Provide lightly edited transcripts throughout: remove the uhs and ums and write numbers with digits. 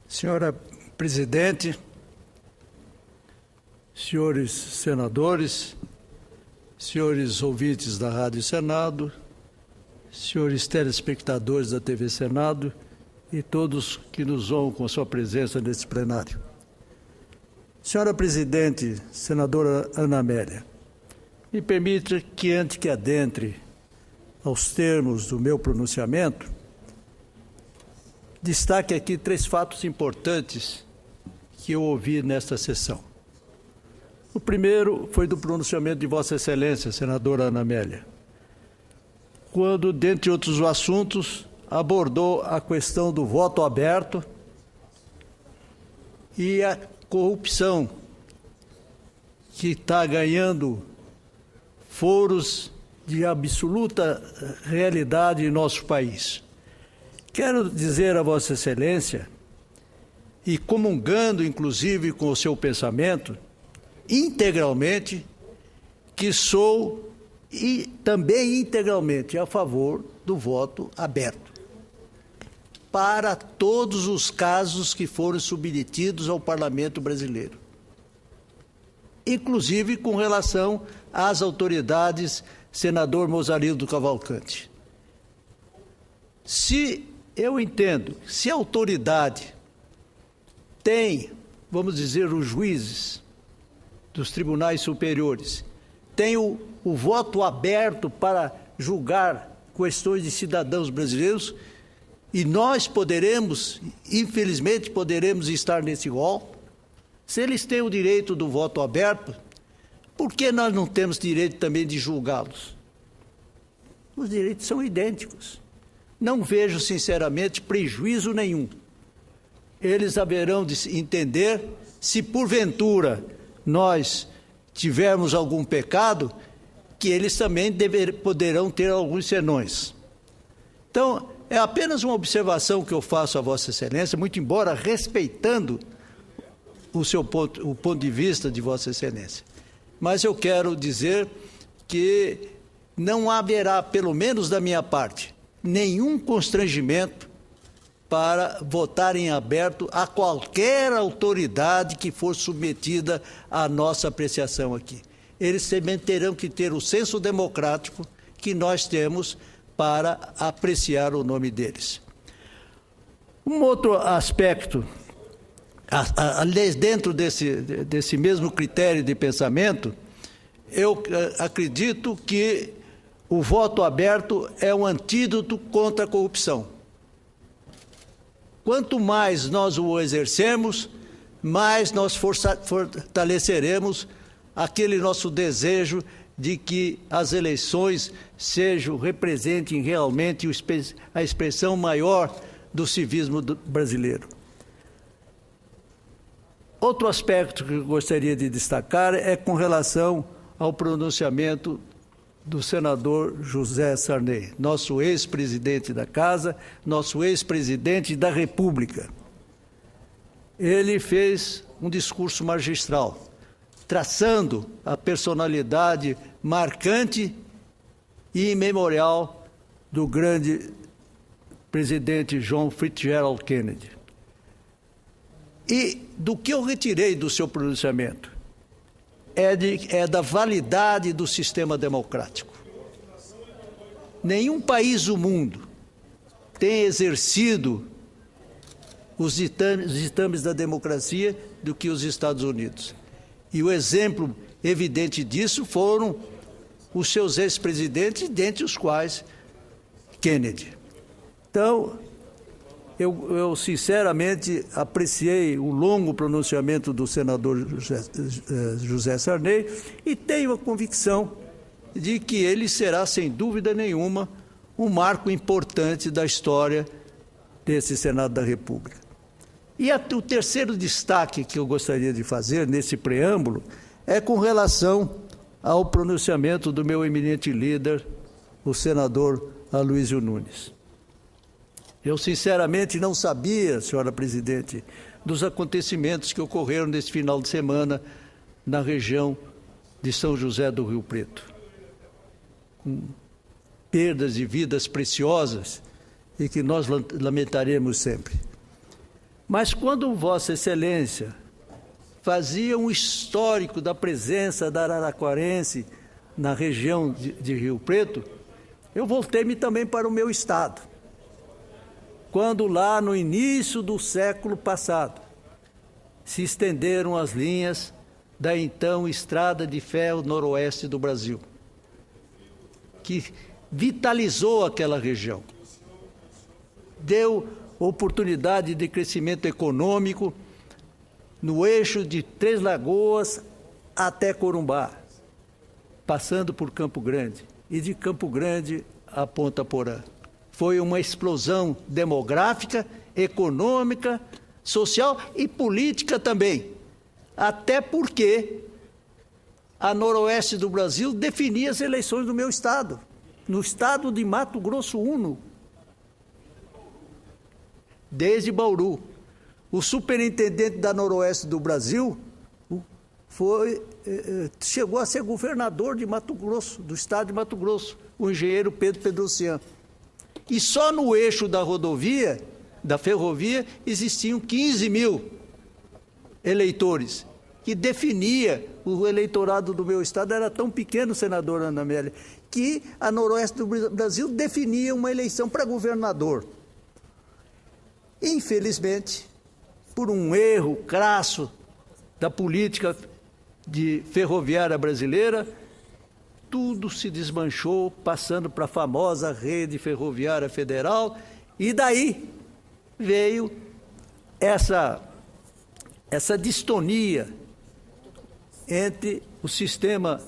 Senhora Presidente, senhores senadores, senhores ouvintes da Rádio Senado, senhores telespectadores da TV Senado e todos que nos honram com a sua presença nesse plenário. Senhora Presidente, senadora Ana Amélia, me permita que, antes que adentre aos termos do meu pronunciamento, destaque aqui 3 fatos importantes que eu ouvi nesta sessão. O primeiro foi do pronunciamento de Vossa Excelência, senadora Ana Amélia, quando, dentre outros assuntos, abordou a questão do voto aberto e a corrupção que está ganhando foros de absoluta realidade em nosso país. Quero dizer a Vossa Excelência, e comungando inclusive com o seu pensamento, integralmente, que sou e também integralmente a favor do voto aberto para todos os casos que foram submetidos ao Parlamento brasileiro, inclusive com relação às autoridades, senador Mozarino Cavalcante. Se eu entendo, se a autoridade tem, vamos dizer, os juízes dos tribunais superiores, tem o voto aberto para julgar questões de cidadãos brasileiros, e nós poderemos, infelizmente, poderemos estar nesse rol. Se eles têm o direito do voto aberto, por que nós não temos direito também de julgá-los? Os direitos são idênticos. Não vejo, sinceramente, prejuízo nenhum. Eles haverão de entender, se porventura nós tivermos algum pecado, que eles também poderão ter alguns senões. Então, é apenas uma observação que eu faço a Vossa Excelência, muito embora respeitando o ponto de vista de Vossa Excelência. Mas eu quero dizer que não haverá, pelo menos da minha parte, nenhum constrangimento para votar em aberto a qualquer autoridade que for submetida à nossa apreciação aqui. Eles também terão que ter o senso democrático que nós temos para apreciar o nome deles. Um outro aspecto, dentro desse mesmo critério de pensamento, eu acredito que o voto aberto é um antídoto contra a corrupção. Quanto mais nós o exercermos, mais nós fortaleceremos aquele nosso desejo de que as eleições representem realmente a expressão maior do civismo brasileiro. Outro aspecto que eu gostaria de destacar é com relação ao pronunciamento do senador José Sarney, nosso ex-presidente da Casa, nosso ex-presidente da República. Ele fez um discurso magistral, traçando a personalidade marcante e imemorial do grande presidente John Fitzgerald Kennedy. E do que eu retirei do seu pronunciamento é da validade do sistema democrático. Nenhum país do mundo tem exercido os ditames da democracia do que os Estados Unidos. E o exemplo evidente disso foram os seus ex-presidentes, dentre os quais Kennedy. Então, eu sinceramente apreciei o longo pronunciamento do senador José Sarney e tenho a convicção de que ele será, sem dúvida nenhuma, um marco importante da história desse Senado da República. E o terceiro destaque que eu gostaria de fazer nesse preâmbulo é com relação ao pronunciamento do meu eminente líder, o senador Aloysio Nunes. Eu, sinceramente, não sabia, senhora Presidente, dos acontecimentos que ocorreram nesse final de semana na região de São José do Rio Preto, com perdas de vidas preciosas e que nós lamentaremos sempre. Mas quando Vossa Excelência fazia um histórico da presença da araraquarense na região de Rio Preto, eu voltei-me também para o meu estado. Quando lá no início do século passado se estenderam as linhas da então Estrada de Ferro Noroeste do Brasil, que vitalizou aquela região, deu oportunidade de crescimento econômico no eixo de Três Lagoas até Corumbá, passando por Campo Grande, e de Campo Grande a Ponta Porã. Foi uma explosão demográfica, econômica, social e política também. Até porque a Noroeste do Brasil definia as eleições do meu estado, no estado de Mato Grosso Uno, desde Bauru. O superintendente da Noroeste do Brasil chegou a ser governador de Mato Grosso, do estado de Mato Grosso, o engenheiro Pedro Pedrocian. E só no eixo da rodovia, da ferrovia, existiam 15 mil eleitores, que definia o eleitorado do meu estado. Era tão pequeno, senador Ana Amélia, que a Noroeste do Brasil definia uma eleição para governador. Infelizmente, por um erro crasso da política ferroviária brasileira, tudo se desmanchou, passando para a famosa rede ferroviária federal, e daí veio essa distonia entre o sistema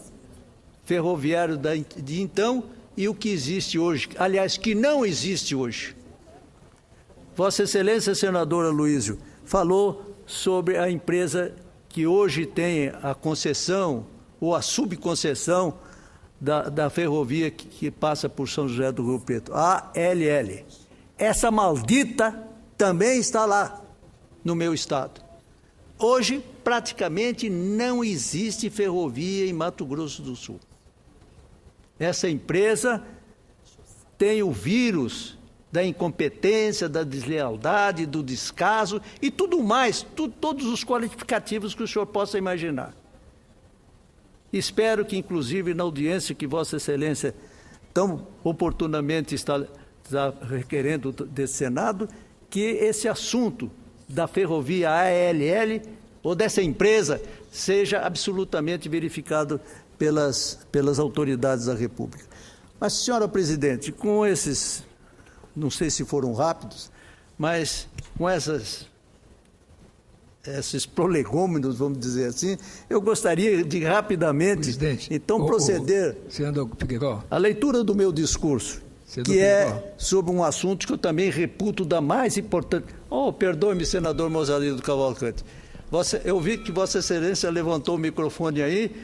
ferroviário de então e o que existe hoje, aliás, que não existe hoje. Vossa Excelência, senadora Luísio, falou sobre a empresa que hoje tem a concessão ou a subconcessão da ferrovia que passa por São José do Rio Preto, a ALL. Essa maldita também está lá no meu estado. Hoje, praticamente não existe ferrovia em Mato Grosso do Sul. Essa empresa tem o vírus da incompetência, da deslealdade, do descaso e tudo mais, todos os qualificativos que o senhor possa imaginar. Espero que, inclusive, na audiência que Vossa Excelência tão oportunamente está requerendo desse Senado, que esse assunto da ferrovia ALL ou dessa empresa seja absolutamente verificado pelas autoridades da República. Mas, senhora presidente, com esses, não sei se foram rápidos, mas com esses prolegômenos, vamos dizer assim, eu gostaria de rapidamente, presidente, então, proceder à leitura do meu discurso, que é sobre um assunto que eu também reputo da mais importante. Perdoe-me, senador Mozarino Cavalcante. Eu vi que Vossa Excelência levantou o microfone aí,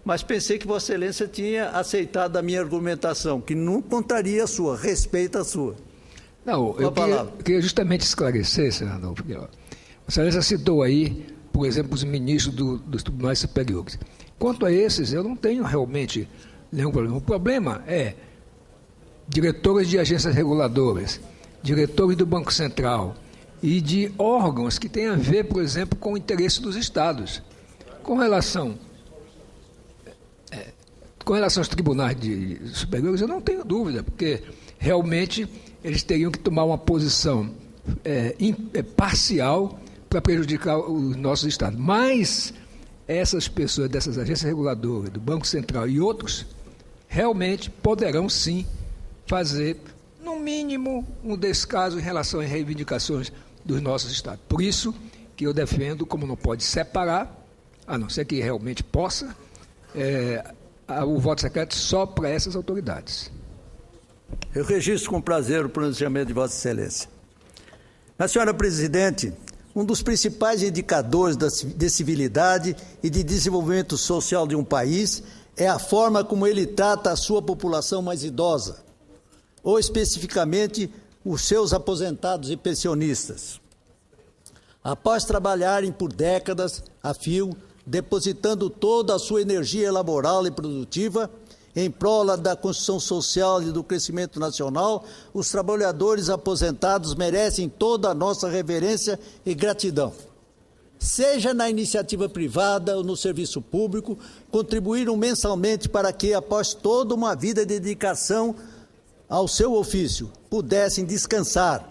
mas pensei que Vossa Excelência tinha aceitado a minha argumentação, que não contaria a sua, respeita a sua. Não, eu queria justamente esclarecer, senador, porque Vossa Excelência citou aí, por exemplo, os ministros dos tribunais superiores. Quanto a esses, eu não tenho realmente nenhum problema. O problema é diretores de agências reguladoras, diretores do Banco Central e de órgãos que têm a ver, por exemplo, com o interesse dos estados. Com relação aos tribunais superiores, eu não tenho dúvida, porque realmente eles teriam que tomar uma posição parcial para prejudicar os nossos estados. Mas essas pessoas dessas agências reguladoras, do Banco Central e outros, realmente poderão sim fazer, no mínimo, um descaso em relação às reivindicações dos nossos estados. Por isso que eu defendo, como não pode separar, a não ser que realmente possa, o voto secreto só para essas autoridades. Eu registro com prazer o pronunciamento de Vossa Excelência. Mas, senhora presidente, um dos principais indicadores de civilidade e de desenvolvimento social de um país é a forma como ele trata a sua população mais idosa, ou especificamente os seus aposentados e pensionistas. Após trabalharem por décadas a fio, depositando toda a sua energia laboral e produtiva em prol da construção social e do crescimento nacional, os trabalhadores aposentados merecem toda a nossa reverência e gratidão. Seja na iniciativa privada ou no serviço público, contribuíram mensalmente para que, após toda uma vida de dedicação ao seu ofício, pudessem descansar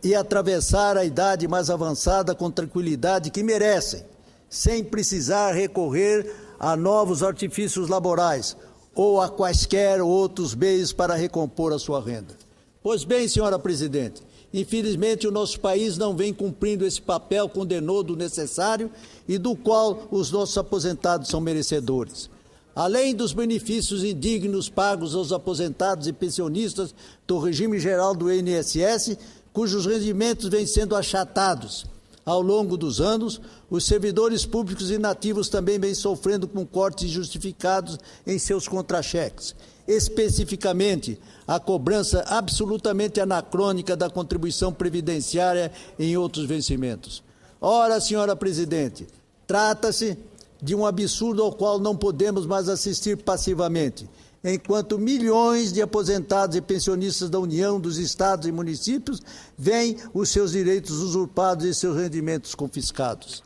e atravessar a idade mais avançada com tranquilidade que merecem, sem precisar recorrer a novos artifícios laborais ou a quaisquer outros meios para recompor a sua renda. Pois bem, senhora presidente, infelizmente o nosso país não vem cumprindo esse papel com o denodo necessário e do qual os nossos aposentados são merecedores. Além dos benefícios indignos pagos aos aposentados e pensionistas do regime geral do INSS, cujos rendimentos vêm sendo achatados ao longo dos anos, os servidores públicos inativos também vêm sofrendo com cortes injustificados em seus contra-cheques. Especificamente, a cobrança absolutamente anacrônica da contribuição previdenciária em outros vencimentos. Ora, senhora presidente, trata-se de um absurdo ao qual não podemos mais assistir passivamente, enquanto milhões de aposentados e pensionistas da União, dos estados e municípios veem os seus direitos usurpados e seus rendimentos confiscados.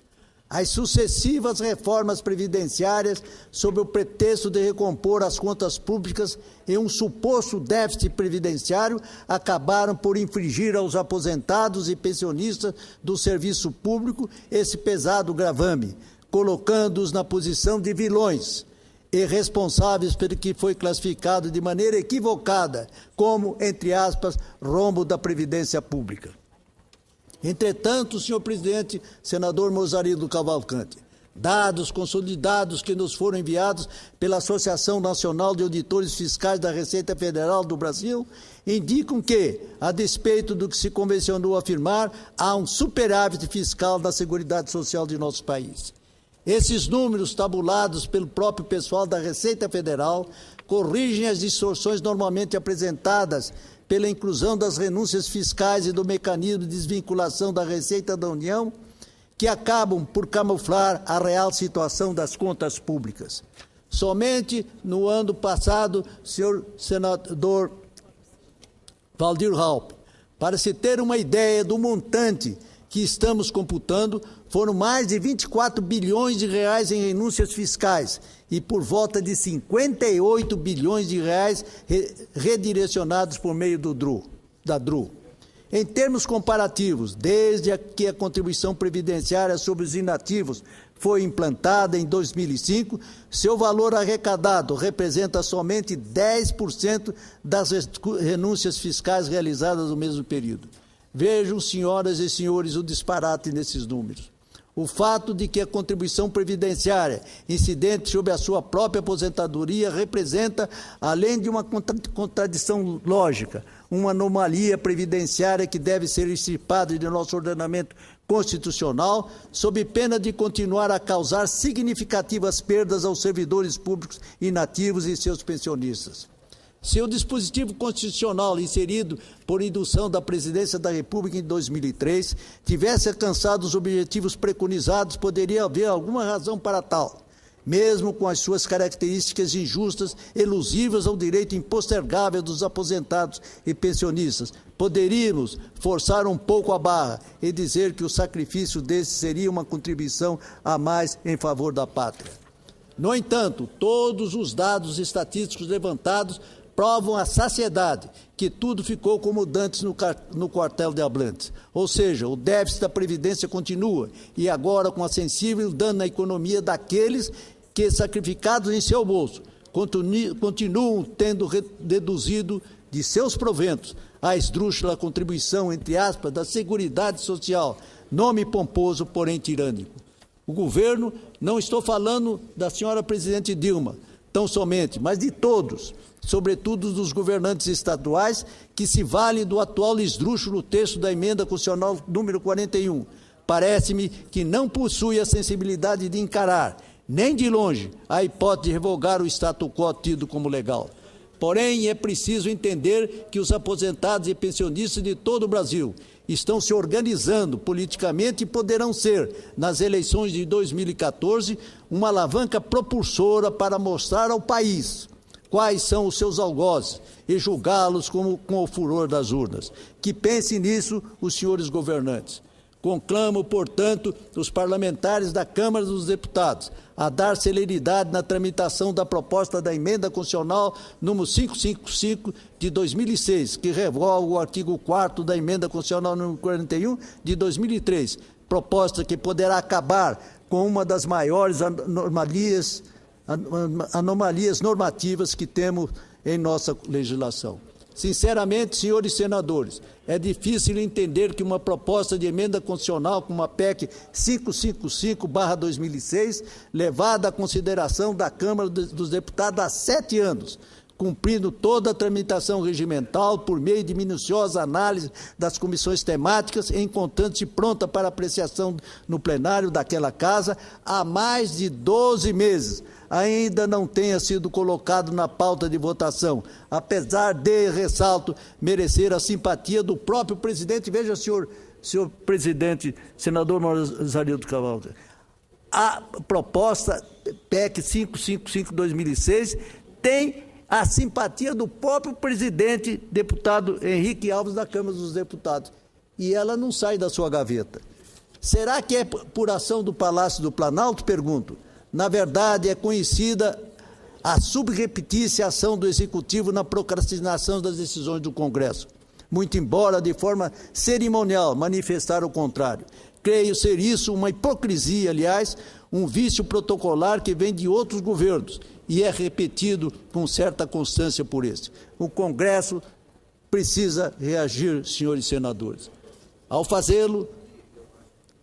As sucessivas reformas previdenciárias, sob o pretexto de recompor as contas públicas em um suposto déficit previdenciário, acabaram por infligir aos aposentados e pensionistas do serviço público esse pesado gravame, colocando-os na posição de vilões e responsáveis pelo que foi classificado de maneira equivocada como, entre aspas, rombo da Previdência Pública. Entretanto, senhor presidente, senador Mozarido Cavalcante, dados consolidados que nos foram enviados pela Associação Nacional de Auditores Fiscais da Receita Federal do Brasil, indicam que, a despeito do que se convencionou afirmar, há um superávit fiscal da Seguridade Social de nosso país. Esses números, tabulados pelo próprio pessoal da Receita Federal, corrigem as distorções normalmente apresentadas pela inclusão das renúncias fiscais e do mecanismo de desvinculação da Receita da União, que acabam por camuflar a real situação das contas públicas. Somente no ano passado, senhor senador Valdir Raupp, para se ter uma ideia do montante que estamos computando, foram mais de 24 bilhões de reais em renúncias fiscais e por volta de 58 bilhões de reais redirecionados por meio da DRU. Em termos comparativos, desde que a contribuição previdenciária sobre os inativos foi implantada em 2005, seu valor arrecadado representa somente 10% das renúncias fiscais realizadas no mesmo período. Vejam, senhoras e senhores, o disparate nesses números. O fato de que a contribuição previdenciária incidente sobre a sua própria aposentadoria representa, além de uma contradição lógica, uma anomalia previdenciária que deve ser extirpada de nosso ordenamento constitucional, sob pena de continuar a causar significativas perdas aos servidores públicos inativos e seus pensionistas. Se o dispositivo constitucional inserido por indução da Presidência da República em 2003 tivesse alcançado os objetivos preconizados, poderia haver alguma razão para tal, mesmo com as suas características injustas, elusivas ao direito impostergável dos aposentados e pensionistas. Poderíamos forçar um pouco a barra e dizer que o sacrifício desse seria uma contribuição a mais em favor da pátria. No entanto, todos os dados estatísticos levantados provam a saciedade que tudo ficou como dantes no quartel de Abrantes. Ou seja, o déficit da Previdência continua, e agora com a sensível dano na economia daqueles que, sacrificados em seu bolso, continuam tendo deduzido de seus proventos a esdrúxula contribuição, entre aspas, da Seguridade Social, nome pomposo, porém tirânico. O governo, não estou falando da senhora presidente Dilma, tão somente, mas de todos, sobretudo dos governantes estaduais, que se valem do atual esdrúxulo texto da emenda constitucional número 41. Parece-me que não possui a sensibilidade de encarar, nem de longe, a hipótese de revogar o status quo tido como legal. Porém, é preciso entender que os aposentados e pensionistas de todo o Brasil estão se organizando politicamente e poderão ser, nas eleições de 2014, uma alavanca propulsora para mostrar ao país quais são os seus algozes e julgá-los com o furor das urnas. Que pensem nisso os senhores governantes. Conclamo, portanto, os parlamentares da Câmara dos Deputados a dar celeridade na tramitação da proposta da emenda constitucional número 555 de 2006, que revoga o artigo 4º da emenda constitucional número 41 de 2003, proposta que poderá acabar com uma das maiores anomalias normativas que temos em nossa legislação. Sinceramente, senhores senadores, é difícil entender que uma proposta de emenda constitucional como a PEC 555/2006, levada à consideração da Câmara dos Deputados há 7 anos, cumprindo toda a tramitação regimental por meio de minuciosa análise das comissões temáticas, encontrando-se pronta para apreciação no plenário daquela casa há mais de 12 meses, ainda não tenha sido colocado na pauta de votação, apesar de, ressalto, merecer a simpatia do próprio presidente. Veja, senhor presidente, senador Mazarildo Cavalcante, a proposta PEC 555/2006 tem a simpatia do próprio presidente, deputado Henrique Alves, da Câmara dos Deputados, e ela não sai da sua gaveta. Será que é por ação do Palácio do Planalto? Pergunto. Na verdade, é conhecida a subreptícia ação do Executivo na procrastinação das decisões do Congresso, muito embora de forma cerimonial manifestar o contrário. Creio ser isso uma hipocrisia, aliás, um vício protocolar que vem de outros governos e é repetido com certa constância por este. O Congresso precisa reagir, senhores senadores. Ao fazê-lo,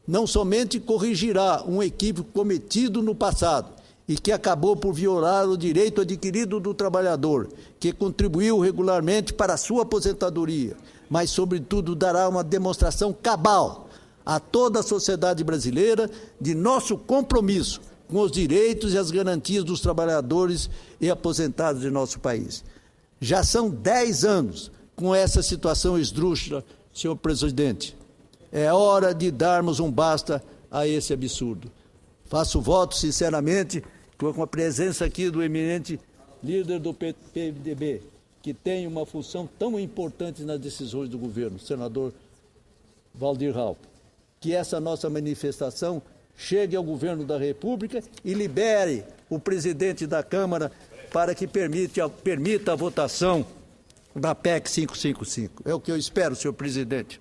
não somente corrigirá um equívoco cometido no passado e que acabou por violar o direito adquirido do trabalhador, que contribuiu regularmente para a sua aposentadoria, mas, sobretudo, dará uma demonstração cabal a toda a sociedade brasileira de nosso compromisso com os direitos e as garantias dos trabalhadores e aposentados de nosso país. Já são 10 anos com essa situação esdrúxula, senhor presidente. É hora de darmos um basta a esse absurdo. Faço voto, sinceramente, com a presença aqui do eminente líder do PMDB, que tem uma função tão importante nas decisões do governo, senador Waldir Raupp, que essa nossa manifestação chegue ao governo da República e libere o presidente da Câmara para que permita a votação da PEC 555. É o que eu espero, senhor presidente.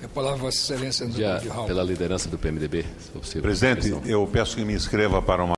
A palavra, Vossa Excelência, pela liderança do PMDB, se possível. Presidente, eu peço que me inscreva para uma